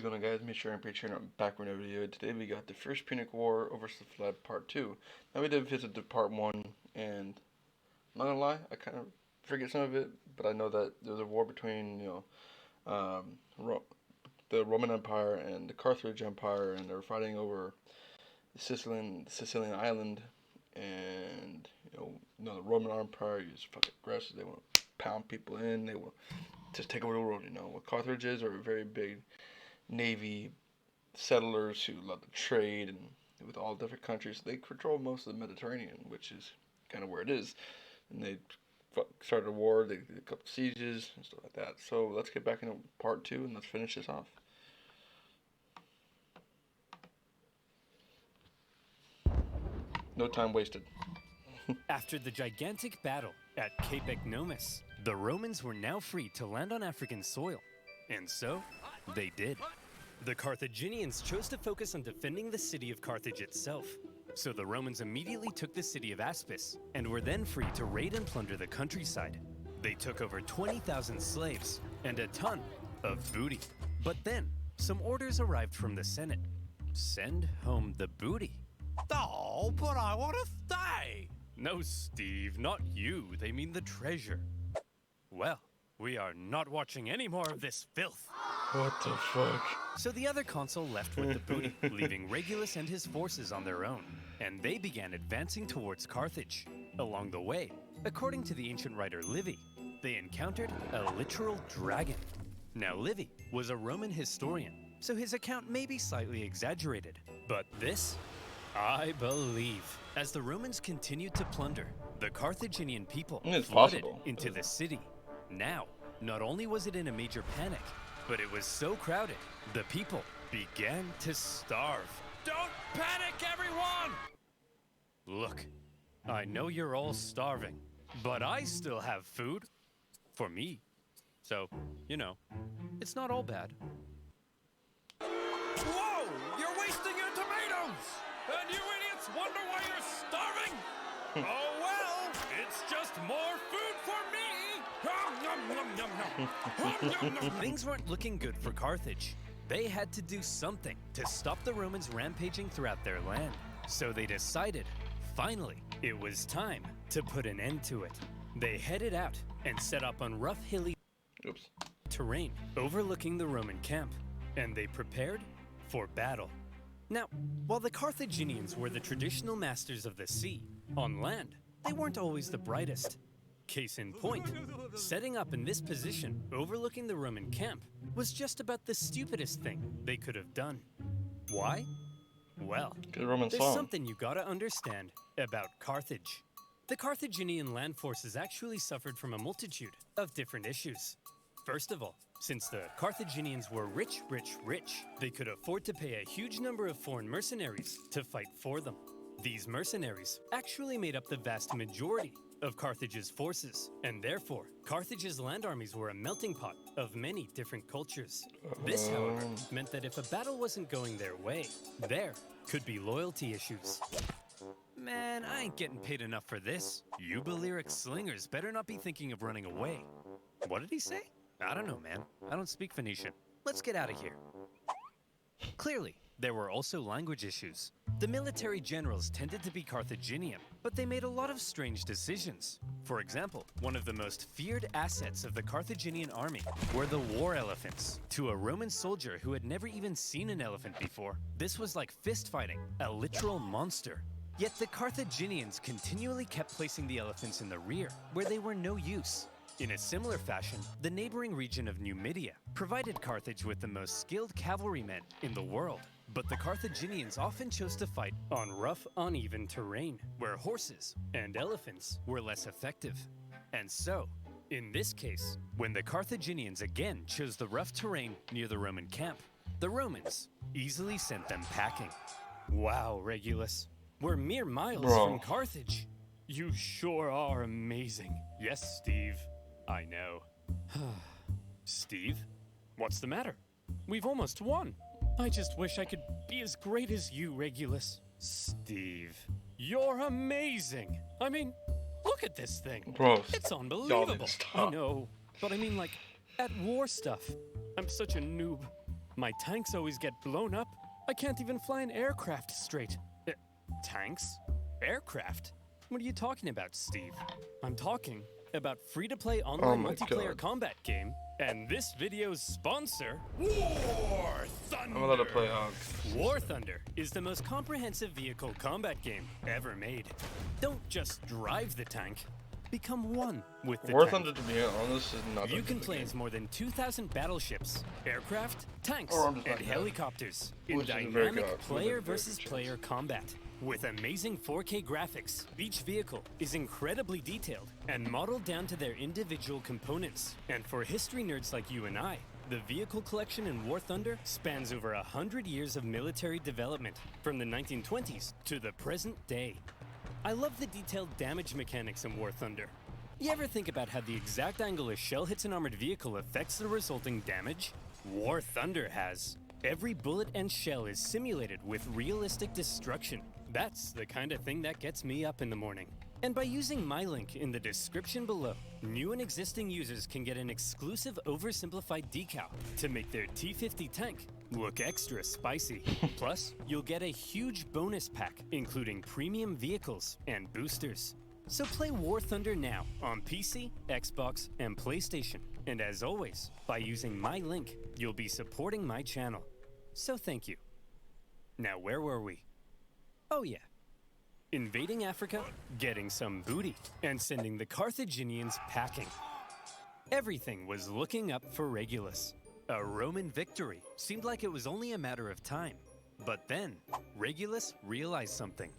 going on, guys? Me, sure, and Preacher, and I'm back with another video. Today we got the first Punic War Oversimplified Part 2. Now we did visit the Part 1, and I'm not gonna lie, I kind of forget some of it, but I know that there was a war between, the Roman Empire and the Carthage Empire, and they were fighting over the Sicilian island, and, the Roman Empire is fucking aggressive. They want to pound people in, they want to take over the world, What Carthage is are a very big navy settlers who love to trade and with all different countries. They control most of the Mediterranean, which is kind of where it is. And they started a war. They did a couple sieges and stuff like that. So let's get back into part 2 and let's finish this off. No time wasted. After the gigantic battle at Cape Ecnomus, the Romans were now free to land on African soil. And so, they did. The Carthaginians chose to focus on defending the city of Carthage itself. So the Romans immediately took the city of Aspis and were then free to raid and plunder the countryside. They took over 20,000 slaves and a ton of booty. But then, some orders arrived from the Senate. Send home the booty. Oh, but I want to stay. No, Steve, not you. They mean the treasure. Well, we are not watching any more of this filth. What the fuck? So the other consul left with the booty, leaving Regulus and his forces on their own, and they began advancing towards Carthage. Along the way, according to the ancient writer Livy, they encountered a literal dragon. Now Livy was a Roman historian, so his account may be slightly exaggerated, but this, I believe. As the Romans continued to plunder, the Carthaginian people flooded into the city. Now, not only was it in a major panic, but it was so crowded, the people began to starve. Don't panic, everyone! Look, I know you're all starving, but I still have food. For me. So, it's not all bad. Whoa! You're wasting your tomatoes! And you idiots wonder why you're starving? Oh well, it's just more food for me! Things weren't looking good for Carthage. They had to do something to stop the Romans rampaging throughout their land. So they decided, finally, it was time to put an end to it. They headed out and set up on rough, hilly terrain overlooking the Roman camp, and they prepared for battle. Now, while the Carthaginians were the traditional masters of the sea, on land, they weren't always the brightest. Case in point, setting up in this position overlooking the Roman camp was just about the stupidest thing they could have done. Why? Well, there's something you gotta understand about Carthage. The Carthaginian land forces actually suffered from a multitude of different issues. First of all, since the Carthaginians were rich, they could afford to pay a huge number of foreign mercenaries to fight for them. These mercenaries actually made up the vast majority of Carthage's forces, and therefore, Carthage's land armies were a melting pot of many different cultures. This, however, meant that if a battle wasn't going their way, there could be loyalty issues. Man, I ain't getting paid enough for this. You Balearic slingers better not be thinking of running away. What did he say? I don't know, man. I don't speak Phoenician. Let's get out of here. Clearly, there were also language issues. The military generals tended to be Carthaginian, but they made a lot of strange decisions. For example, one of the most feared assets of the Carthaginian army were the war elephants. To a Roman soldier who had never even seen an elephant before, this was like fist fighting, a literal monster. Yet the Carthaginians continually kept placing the elephants in the rear, where they were no use. In a similar fashion, the neighboring region of Numidia provided Carthage with the most skilled cavalrymen in the world. But the Carthaginians often chose to fight on rough, uneven terrain, where horses and elephants were less effective. And so, in this case, when the Carthaginians again chose the rough terrain near the Roman camp, the Romans easily sent them packing. Wow, Regulus. We're mere miles from Carthage. You sure are amazing. Yes, Steve. I know. Steve? What's the matter? We've almost won. I just wish I could be as great as you, Regulus. Steve, you're amazing. I mean, look at this thing. Bro, it's unbelievable. I know, but I mean like, at war stuff. I'm such a noob. My tanks always get blown up. I can't even fly an aircraft straight. Tanks? Aircraft? What are you talking about, Steve? I'm talking about free-to-play online my multiplayer God. combat game, and this video's sponsor, War Thunder. I'm allowed to play Hog. War Thunder, is the most comprehensive vehicle combat game ever made. Don't just drive the tank, become one with the War tank. Thunder, to be honest, is not You that can good a play game. as more than 2,000 battleships, aircraft, tanks, Or I'm just and like that. helicopters in Which is very dynamic good. player Very versus good player combat. With amazing 4K graphics, each vehicle is incredibly detailed and modeled down to their individual components. And for history nerds like you and I, the vehicle collection in War Thunder spans over 100 years of military development, from the 1920s to the present day. I love the detailed damage mechanics in War Thunder. You ever think about how the exact angle a shell hits an armored vehicle affects the resulting damage? War Thunder has. Every bullet and shell is simulated with realistic destruction. That's the kind of thing that gets me up in the morning. And by using my link in the description below, new and existing users can get an exclusive Oversimplified decal to make their T-50 tank look extra spicy. Plus, you'll get a huge bonus pack, including premium vehicles and boosters. So play War Thunder now on PC, Xbox, and PlayStation. And as always, by using my link, you'll be supporting my channel. So thank you. Now where were we? Oh yeah. Invading Africa, getting some booty, and sending the Carthaginians packing. Everything was looking up for Regulus. A Roman victory seemed like it was only a matter of time. But then, Regulus realized something.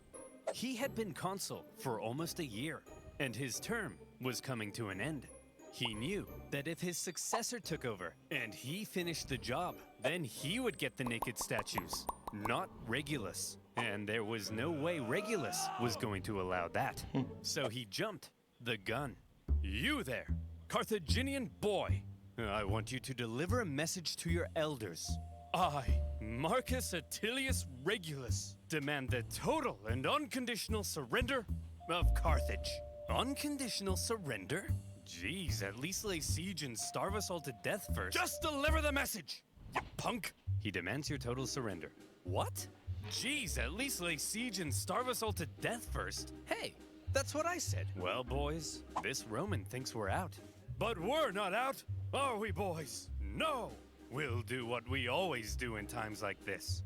He had been consul for almost a year, and his term was coming to an end. He knew that if his successor took over and he finished the job, then he would get the naked statues, not Regulus. And there was no way Regulus was going to allow that. So he jumped the gun. You there, Carthaginian boy. I want you to deliver a message to your elders. I, Marcus Attilius Regulus, demand the total and unconditional surrender of Carthage. Unconditional surrender? Jeez, at least lay siege and starve us all to death first. Just deliver the message, you punk. He demands your total surrender. What? Jeez, at least lay siege and starve us all to death first. Hey, that's what I said. Well, boys, this Roman thinks we're out. But we're not out, are we, boys? No. We'll do what we always do in times like this.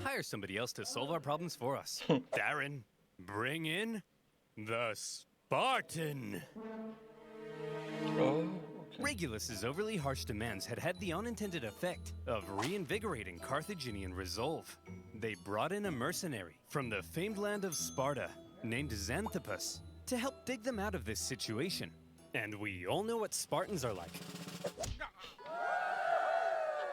Hire somebody else to solve our problems for us. Darren, bring in the Spartan. Oh, okay. Regulus's overly harsh demands had the unintended effect of reinvigorating Carthaginian resolve. They brought in a mercenary from the famed land of Sparta named Xanthippus to help dig them out of this situation. And we all know what Spartans are like.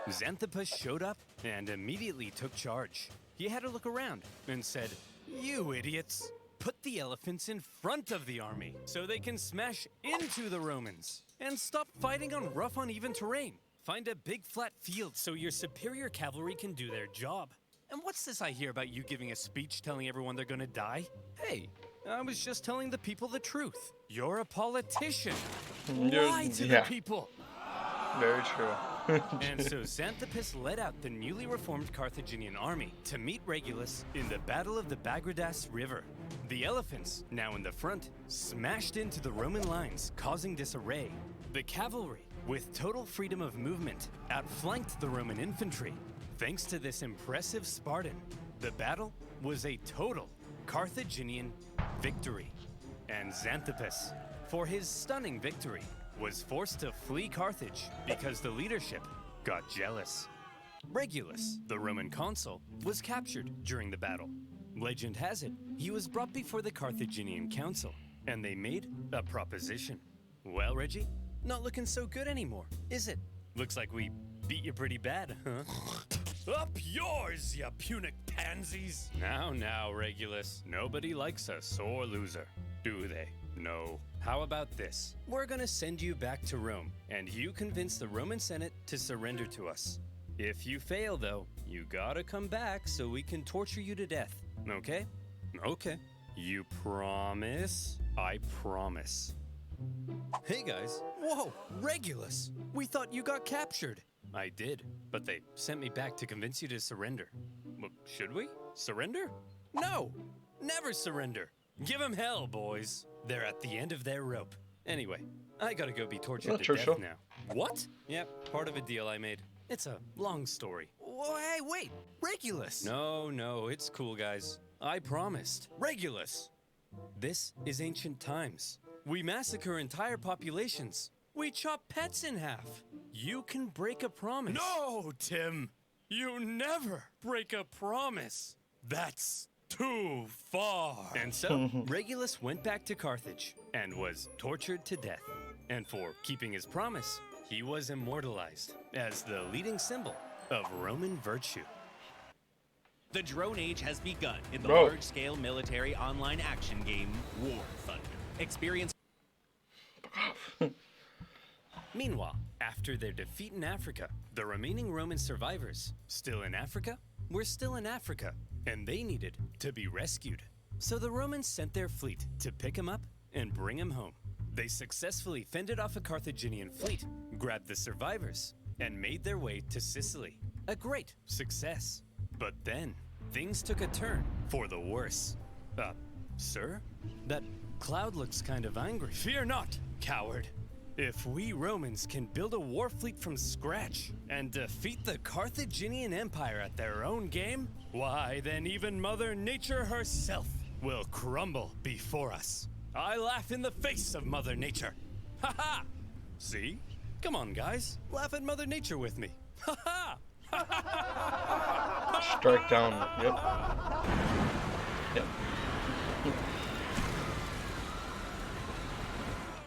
Xanthippus showed up and immediately took charge. He had a look around and said, "You idiots! Put the elephants in front of the army so they can smash into the Romans. And stop fighting on rough, uneven terrain. Find a big flat field so your superior cavalry can do their job. And what's this I hear about you giving a speech telling everyone they're gonna die? Hey, I was just telling the people the truth. You're a politician. Lie to the people." Very true. And so Xanthippus led out the newly reformed Carthaginian army to meet Regulus in the Battle of the Bagridas River. The elephants, now in the front, smashed into the Roman lines, causing disarray. The cavalry, with total freedom of movement, outflanked the Roman infantry. Thanks to this impressive Spartan, the battle was a total Carthaginian victory. And Xanthippus, for his stunning victory, was forced to flee Carthage because the leadership got jealous. Regulus, the Roman consul, was captured during the battle. Legend has it, he was brought before the Carthaginian council, and they made a proposition. Well, Reggie, not looking so good anymore, is it? Looks like we beat you pretty bad, huh? Up yours, you Punic pansies. Now, Regulus, nobody likes a sore loser, do they? No. How about this? We're gonna send you back to Rome, and you convince the Roman Senate to surrender to us. If you fail, though, you gotta come back so we can torture you to death, okay? Okay. You promise? I promise. Hey guys. Whoa, Regulus! We thought you got captured. I did, but they sent me back to convince you to surrender. Should we? Surrender? No! Never surrender! Give 'em hell, boys. They're at the end of their rope. Anyway, I gotta go be tortured to death now. What? Yep, part of a deal I made. It's a long story. Hey, wait! Regulus! No, it's cool, guys. I promised. Regulus! This is ancient times. We massacre entire populations. We chop pets in half. You can break a promise. No, Tim! You never break a promise. That's too far. And so, Regulus went back to Carthage and was tortured to death. And for keeping his promise, he was immortalized as the leading symbol of Roman virtue. The drone age has begun in the large-scale military online action game War Thunder. Experience. Meanwhile, after their defeat in Africa, the remaining Roman survivors, still in Africa, were still in Africa, and they needed to be rescued. So the Romans sent their fleet to pick him up and bring him home. They successfully fended off a Carthaginian fleet, grabbed the survivors, and made their way to Sicily. A great success. But then, things took a turn for the worse. Sir? That cloud looks kind of angry. Fear not, coward. If we Romans can build a war fleet from scratch and defeat the Carthaginian Empire at their own game, why, then even Mother Nature herself will crumble before us. I laugh in the face of Mother Nature. Ha ha! See? Come on, guys. Laugh at Mother Nature with me. Ha ha! Strike down. Yep.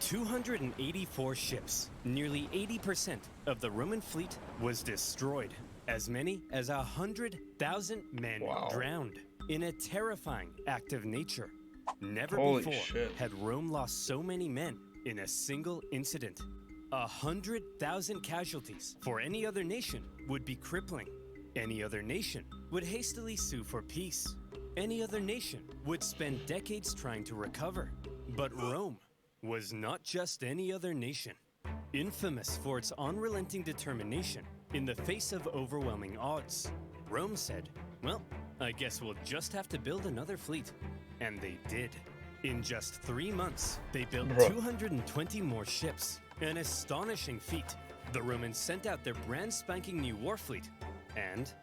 284 ships, nearly 80% of the Roman fleet was destroyed. As many as 100,000 men drowned in a terrifying act of nature. Never before had Rome lost so many men in a single incident. 100,000 casualties for any other nation would be crippling. Any other nation would hastily sue for peace. Any other nation would spend decades trying to recover. But Rome was not just any other nation. Infamous for its unrelenting determination in the face of overwhelming odds, Rome said, well, I guess we'll just have to build another fleet. And they did. In just 3 months, they built 220 more ships. An astonishing feat. The Romans sent out their brand spanking new war fleet, and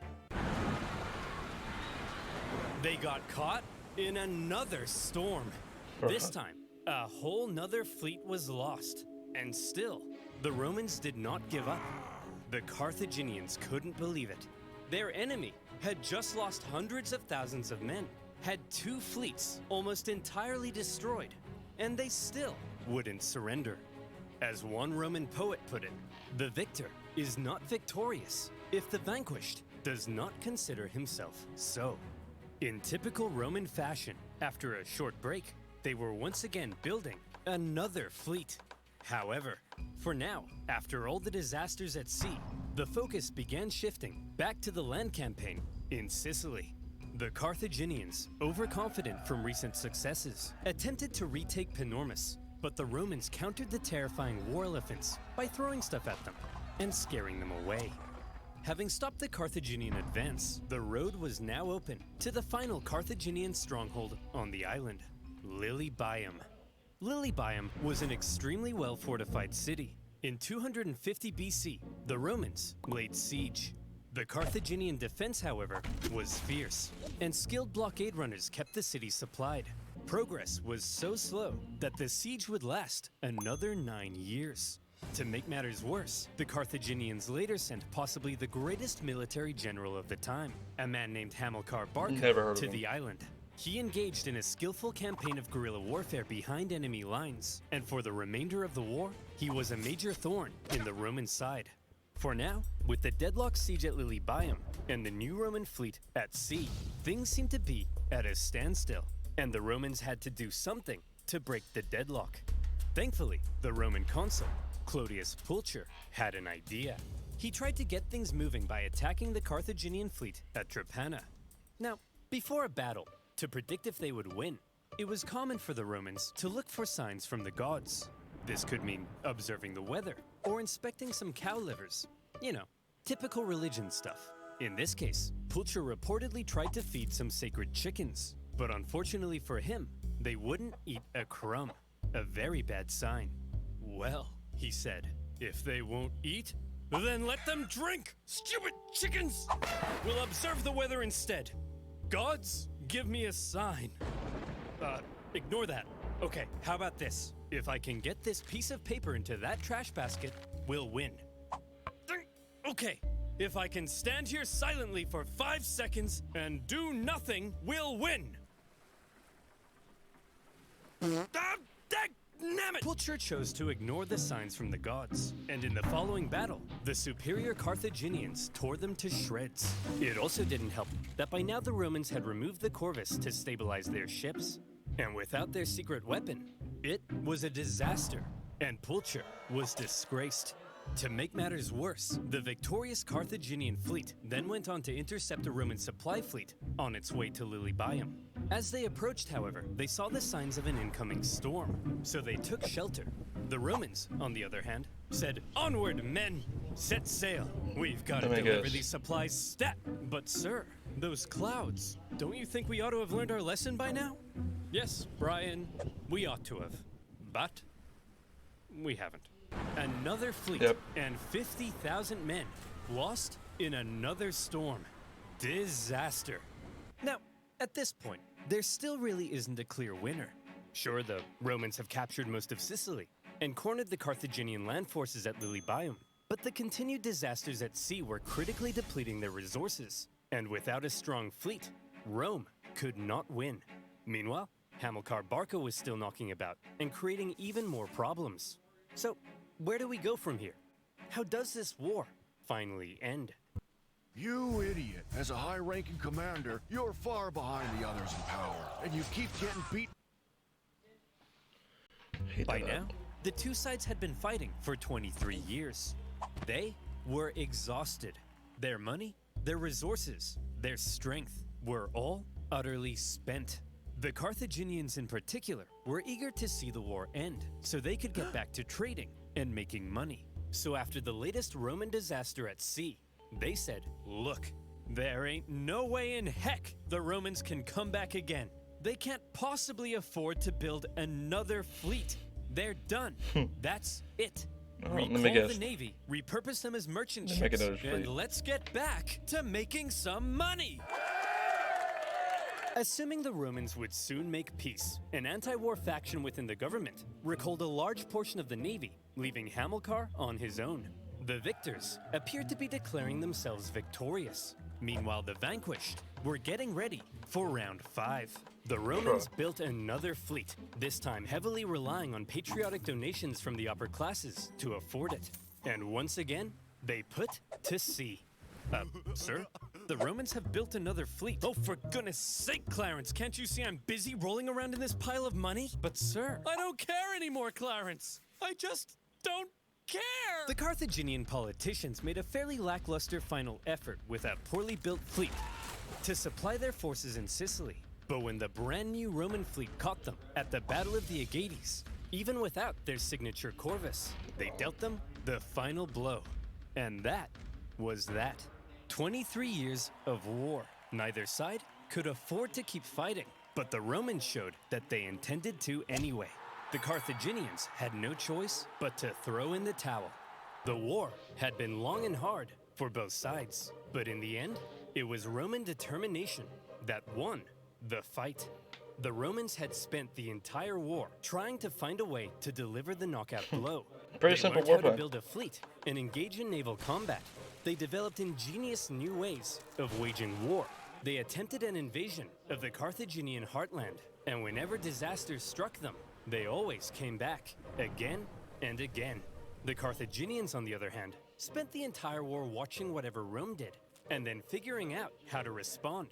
they got caught in another storm. This time, a whole nother fleet was lost. And still, the Romans did not give up. The Carthaginians couldn't believe it. Their enemy had just lost hundreds of thousands of men, had 2 fleets almost entirely destroyed, and they still wouldn't surrender. As one Roman poet put it, the victor is not victorious if the vanquished does not consider himself so. In typical Roman fashion, after a short break, they were once again building another fleet. However, for now, after all the disasters at sea, the focus began shifting back to the land campaign in Sicily. The Carthaginians, overconfident from recent successes, attempted to retake Panormus, but the Romans countered the terrifying war elephants by throwing stuff at them and scaring them away. Having stopped the Carthaginian advance, the road was now open to the final Carthaginian stronghold on the island, Lilybaeum. Lilybaeum was an extremely well-fortified city. In 250 BC, the Romans laid siege. The Carthaginian defense, however, was fierce, and skilled blockade runners kept the city supplied. Progress was so slow that the siege would last another 9 years. To make matters worse, the Carthaginians later sent possibly the greatest military general of the time, a man named Hamilcar Barca, to the island. He engaged in a skillful campaign of guerrilla warfare behind enemy lines, and for the remainder of the war, he was a major thorn in the Roman side. For now, with the deadlocked siege at Lilybaeum and the new Roman fleet at sea, things seemed to be at a standstill, and the Romans had to do something to break the deadlock. Thankfully, the Roman consul, Clodius Pulcher, had an idea. He tried to get things moving by attacking the Carthaginian fleet at Drepana. Now, before a battle, to predict if they would win, it was common for the Romans to look for signs from the gods. This could mean observing the weather or inspecting some cow livers. You know, Typical religion stuff. In this case, Pulcher reportedly tried to feed some sacred chickens, but unfortunately for him, they wouldn't eat a crumb. A very bad sign. Well, he said, if they won't eat, then let them drink! Stupid chickens! We'll observe the weather instead. Gods, give me a sign. Ignore that. Okay, how about this? If I can get this piece of paper into that trash basket, we'll win. Okay, if I can stand here silently for 5 seconds and do nothing, we'll win. Dagnabbit! Pulcher chose to ignore the signs from the gods, and in the following battle, the superior Carthaginians tore them to shreds. It also didn't help that by now the Romans had removed the corvus to stabilize their ships, and without their secret weapon, it was a disaster, and Pulcher was disgraced. To make matters worse, the victorious Carthaginian fleet then went on to intercept a Roman supply fleet on its way to Lilybaeum. As they approached, however, they saw the signs of an incoming storm, so they took shelter. The Romans, on the other hand, said, "Onward, men! Set sail! We've got to deliver these supplies stat!" But sir, those clouds, don't you think we ought to have learned our lesson by now? Yes, Brian, we ought to have. But we haven't. Another fleet and 50,000 men lost in another storm. Disaster. Now, at this point, there still really isn't a clear winner. Sure, the Romans have captured most of Sicily and cornered the Carthaginian land forces at Lilybaeum, but the continued disasters at sea were critically depleting their resources, and without a strong fleet, Rome could not win. Meanwhile, Hamilcar Barca was still knocking about and creating even more problems. So, where do we go from here? How does this war finally end? You idiot. As a high-ranking commander, you're far behind the others in power, and you keep getting beat. By now, the two sides had been fighting for 23 years. They were exhausted. Their money, their resources, their strength were all utterly spent. The Carthaginians in particular were eager to see the war end so they could get back to trading and making money. So after the latest Roman disaster at sea, they said, look, there ain't no way in heck the Romans can come back again. They can't possibly afford to build another fleet. They're done. That's it. Recall the Navy, repurpose them as merchant ships, and let's get back to making some money. Assuming the Romans would soon make peace, an anti-war faction within the government recalled a large portion of the navy, leaving Hamilcar on his own. The victors appeared to be declaring themselves victorious. Meanwhile, the vanquished were getting ready for round 5. The Romans built another fleet, this time heavily relying on patriotic donations from the upper classes to afford it. And once again, they put to sea. Sir? The Romans have built another fleet. Oh, for goodness sake, Clarence, can't you see I'm busy rolling around in this pile of money? But sir, I don't care anymore, Clarence. I just don't care. The Carthaginian politicians made a fairly lackluster final effort with a poorly built fleet to supply their forces in Sicily. But when the brand new Roman fleet caught them at the Battle of the Aegates, even without their signature corvus, they dealt them the final blow. And that was that. 23 years of war. Neither side could afford to keep fighting, but the Romans showed that they intended to anyway. The Carthaginians had no choice but to throw in the towel. The war had been long and hard for both sides, but in the end, it was Roman determination that won the fight. The Romans had spent the entire war trying to find a way to deliver the knockout blow. Pretty simple war how to plan. build a fleet and engage in naval combat. They developed ingenious new ways of waging war. They attempted an invasion of the Carthaginian heartland, and whenever disasters struck them, they always came back, again and again. The Carthaginians, on the other hand, spent the entire war watching whatever Rome did, and then figuring out how to respond.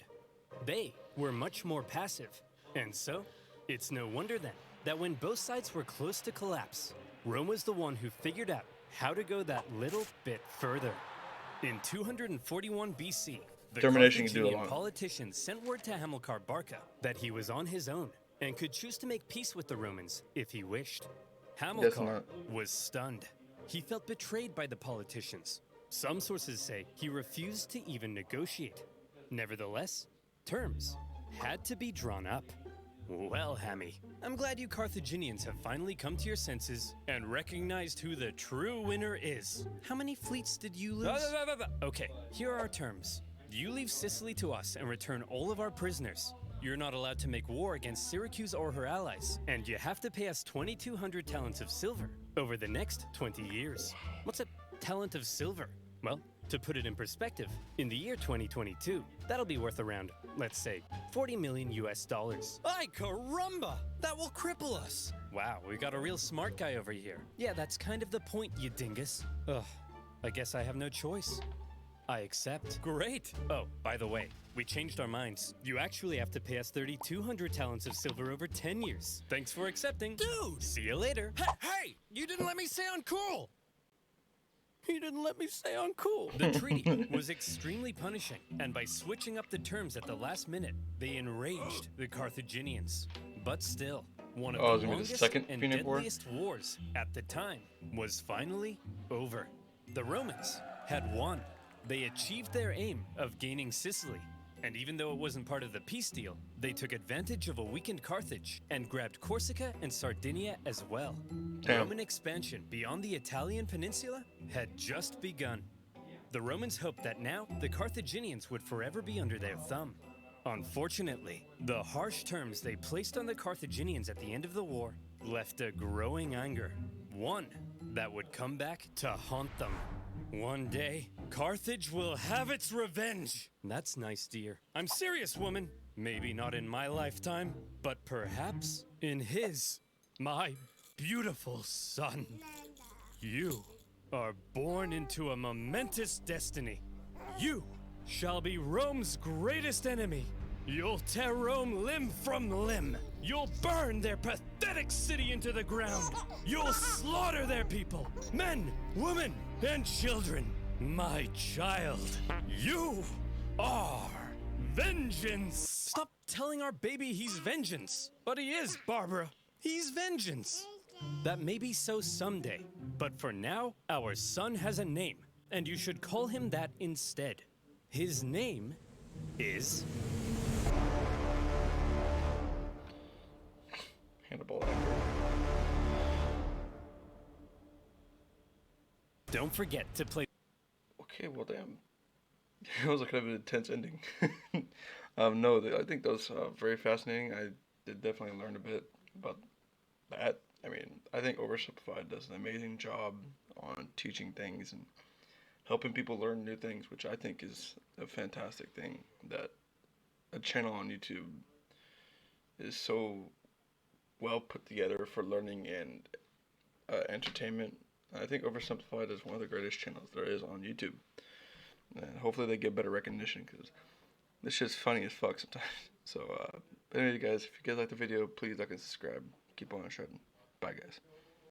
They were much more passive, and so, it's no wonder then that when both sides were close to collapse, Rome was the one who figured out how to go that little bit further. In 241 BC, the Carthaginian politicians sent word to Hamilcar Barca that he was on his own and could choose to make peace with the Romans if he wished. Hamilcar was stunned. He felt betrayed by the politicians. Some sources say he refused to even negotiate. Nevertheless, terms had to be drawn up. Well, Hammy, I'm glad you Carthaginians have finally come to your senses and recognized who the true winner is. How many fleets did you lose? Okay, here are our terms. You leave Sicily to us and return all of our prisoners. You're not allowed to make war against Syracuse or her allies, and you have to pay us 2,200 talents of silver over the next 20 years. What's a talent of silver? Well, to put it in perspective, in the year 2022, that'll be worth around, let's say, 40 million US dollars. Ay caramba! That will cripple us. Wow, we got a real smart guy over here. Yeah, that's kind of the point, you dingus. Ugh, I guess I have no choice. I accept. Great. Oh, by the way, we changed our minds. You actually have to pay us 3,200 talents of silver over 10 years. Thanks for accepting. Dude! See you later. Hey! You didn't let me say uncool! You didn't let me say uncool. The treaty was extremely punishing, and by switching up the terms at the last minute, they enraged the Carthaginians. But still, one of the longest second and Punic War? deadliest wars at the time was finally over. The Romans had won. They achieved their aim of gaining Sicily, and even though it wasn't part of the peace deal, they took advantage of a weakened Carthage and grabbed Corsica and Sardinia as well. Damn. Roman expansion beyond the Italian peninsula had just begun. The Romans hoped that now the Carthaginians would forever be under their thumb. Unfortunately, the harsh terms they placed on the Carthaginians at the end of the war left a growing anger, one that would come back to haunt them. One day, Carthage will have its revenge. That's nice, dear. I'm serious, woman. Maybe not in my lifetime, but perhaps in his. My beautiful son. You are born into a momentous destiny. You shall be Rome's greatest enemy. You'll tear Rome limb from limb. You'll burn their pathetic city into the ground. You'll slaughter their people, men, women, and children. My child, you are vengeance. Stop telling our baby he's vengeance. But he is, Barbara. He's vengeance. That may be so someday, but for now, our son has a name, and you should call him that instead. His name is... Hannibal. Don't forget to play... Okay, well, damn. It was a kind of an intense ending. No, I think that was very fascinating. I did definitely learn a bit about that. I mean, I think Oversimplified does an amazing job on teaching things and helping people learn new things, which I think is a fantastic thing, that a channel on YouTube is so well put together for learning and entertainment. I think Oversimplified is one of the greatest channels there is on YouTube. And hopefully they get better recognition, because this shit's funny as fuck sometimes. So, but anyway, guys, if you guys like the video, please like and subscribe. Keep on shredding. Bye, guys.